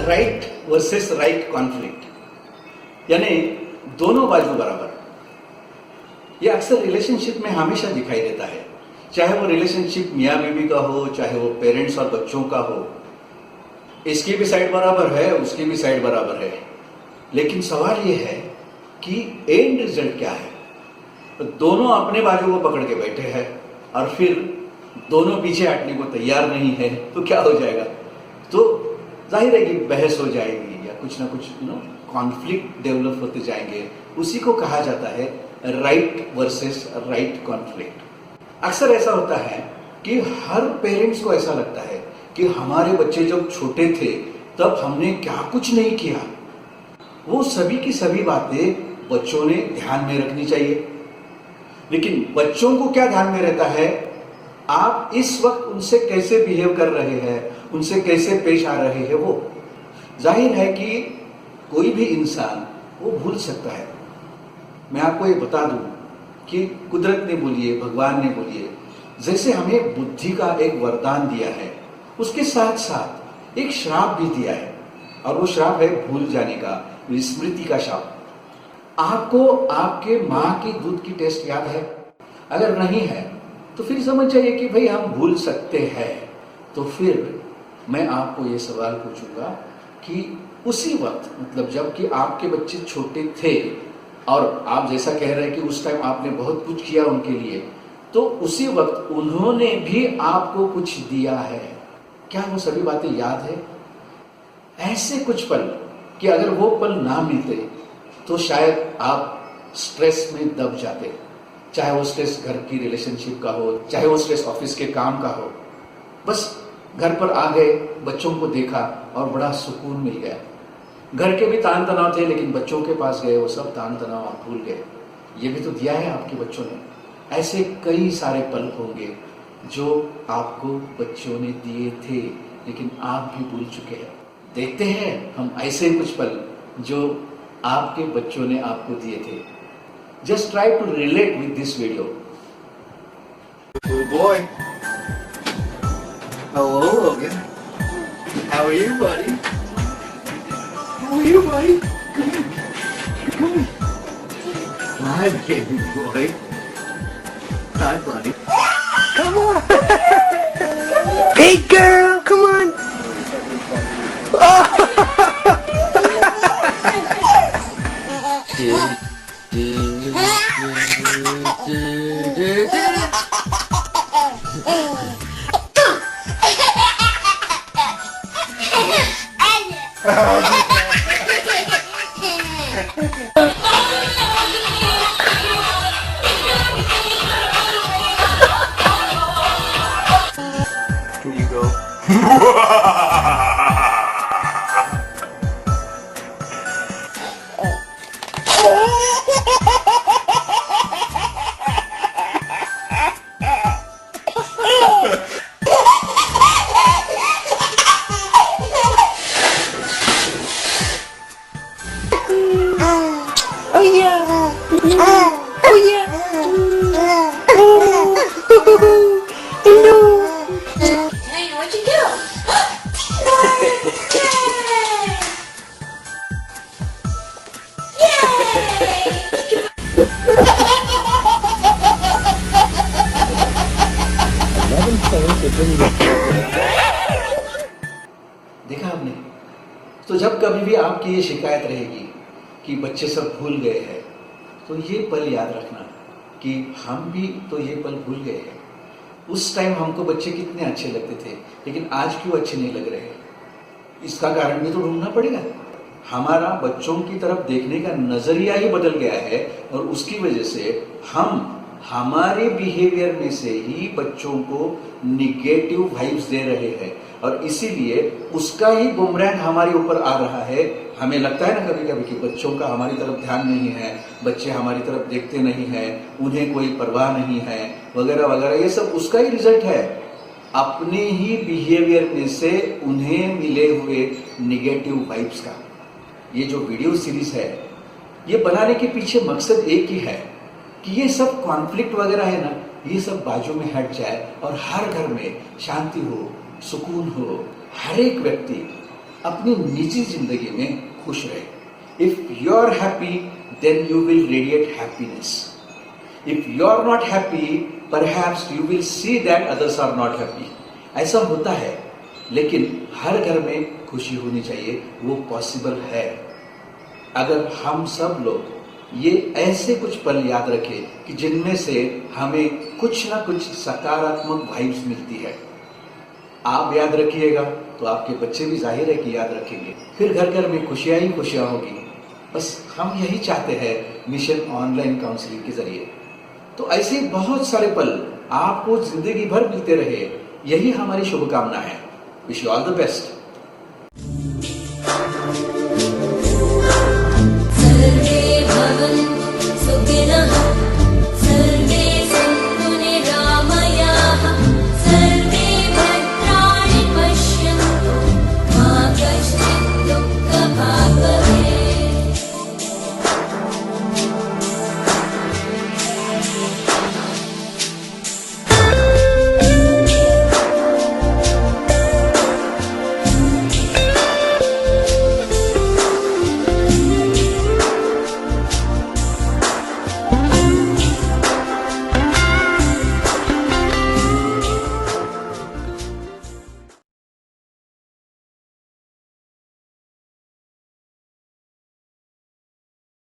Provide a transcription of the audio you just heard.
Right versus right conflict, यानी दोनों बाजू बराबर। ये अक्सर रिलेशनशिप में हमेशा दिखाई देता है, चाहे वो रिलेशनशिप मियाँ बीवी का हो, चाहे वो पेरेंट्स और बच्चों का हो। इसकी भी साइड बराबर है, उसकी भी साइड बराबर है, लेकिन सवाल ये है कि एंड रिजल्ट क्या है। तो दोनों अपने बाजू को पकड़ के बैठे हैं और फिर दोनों पीछे हटने को तैयार नहीं है, तो क्या हो जाएगा? तो जाहिर है कि बहस हो जाएगी या कुछ ना कुछ कॉन्फ्लिक्ट डेवलप होते जाएंगे। उसी को कहा जाता है राइट वर्सेस राइट कॉन्फ्लिक्ट। अक्सर ऐसा होता है कि हर पेरेंट्स को ऐसा लगता है कि हमारे बच्चे जब छोटे थे तब हमने क्या कुछ नहीं किया। वो सभी की सभी बातें बच्चों ने ध्यान में रखनी चाहिए, लेकिन बच्चों को क्या ध्यान में रहता है, आप इस वक्त उनसे कैसे बिहेव कर रहे हैं, उनसे कैसे पेश आ रहे हैं। वो जाहिर है कि कोई भी इंसान वो भूल सकता है। मैं आपको ये बता दूं कि कुदरत ने बोलिए, भगवान ने बोलिए, जैसे हमें बुद्धि का एक वरदान दिया है, उसके साथ साथ एक श्राप भी दिया है, और वो श्राप है भूल जाने का, विस्मृति का श्राप। आपको आपके माँ की दूध की टेस्ट याद है? अगर नहीं है तो फिर समझ जाइए कि भाई हम भूल सकते हैं। तो फिर मैं आपको ये सवाल पूछूंगा कि उसी वक्त, मतलब जबकि आपके बच्चे छोटे थे और आप जैसा कह रहे हैं कि उस टाइम आपने बहुत कुछ किया उनके लिए, तो उसी वक्त उन्होंने भी आपको कुछ दिया है। क्या वो सभी बातें याद है? ऐसे कुछ पल कि अगर वो पल ना मिलते तो शायद आप स्ट्रेस में दब जाते, चाहे वो स्ट्रेस घर की रिलेशनशिप का हो, चाहे वो स्ट्रेस ऑफिस के काम का हो। बस घर पर आ गए, बच्चों को देखा और बड़ा सुकून मिल गया। घर के भी तान तनाव थे, लेकिन बच्चों के पास गए, वो सब तान तनाव आप भूल गए। ये भी तो दिया है आपके बच्चों ने। ऐसे कई सारे पल होंगे जो आपको बच्चों ने दिए थे, लेकिन आप भी भूल चुके हैं। देखते हैं हम ऐसे कुछ पल जो आपके बच्चों ने आपको दिए थे। Just try to relate with this video. Good boy. Hello, Logan. How are you, buddy? How are you, buddy? Come on. Hi, baby boy. Hi, buddy. Come on! Hey girl, come on! Here you go. Oh yeah! Oh yeah! No! Hey, what'd you do? देखा आपने? तो जब कभी भी आपकी ये शिकायत रहेगी कि बच्चे सब भूल गए हैं, तो ये पल याद रखना कि हम भी तो ये पल भूल गए हैं। उस टाइम हमको बच्चे कितने अच्छे लगते थे, लेकिन आज क्यों अच्छे नहीं लग रहे? इसका कारण भी तो ढूंढना पड़ेगा। हमारा बच्चों की तरफ देखने का नजरिया ही बदल गया है, और उसकी वजह से हम हमारे बिहेवियर में से ही बच्चों को निगेटिव वाइब्स दे रहे हैं, और इसीलिए उसका ही बुमरैंग हमारे ऊपर आ रहा है। हमें लगता है ना कभी कभी कि बच्चों का हमारी तरफ ध्यान नहीं है, बच्चे हमारी तरफ देखते नहीं हैं, उन्हें कोई परवाह नहीं है, वगैरह वगैरह। ये सब उसका ही रिजल्ट है, अपने ही बिहेवियर में से उन्हें मिले हुए निगेटिव वाइब्स का। ये जो वीडियो सीरीज है, ये बनाने के पीछे मकसद एक ही है कि ये सब कॉन्फ्लिक्ट वगैरह है ना, ये सब बाजू में हट जाए और हर घर में शांति हो, सुकून हो। हर एक व्यक्ति अपनी निजी जिंदगी में खुश रहे। If you are happy then you will radiate happiness. If you are not happy perhaps you will see that others are not happy. ऐसा होता है, लेकिन हर घर में खुशी होनी चाहिए, वो पॉसिबल है अगर हम सब लोग ये ऐसे कुछ पल याद रखें कि जिनमें से हमें कुछ ना कुछ सकारात्मक वाइब्स मिलती है। आप याद रखिएगा तो आपके बच्चे भी जाहिर है कि याद रखेंगे, फिर घर घर में खुशियां ही खुशियां होगी। बस हम यही चाहते हैं मिशन ऑनलाइन काउंसलिंग के जरिए। तो ऐसे बहुत सारे पल आपको जिंदगी भर मिलते रहे, यही हमारी शुभकामना है। Wish you all the best.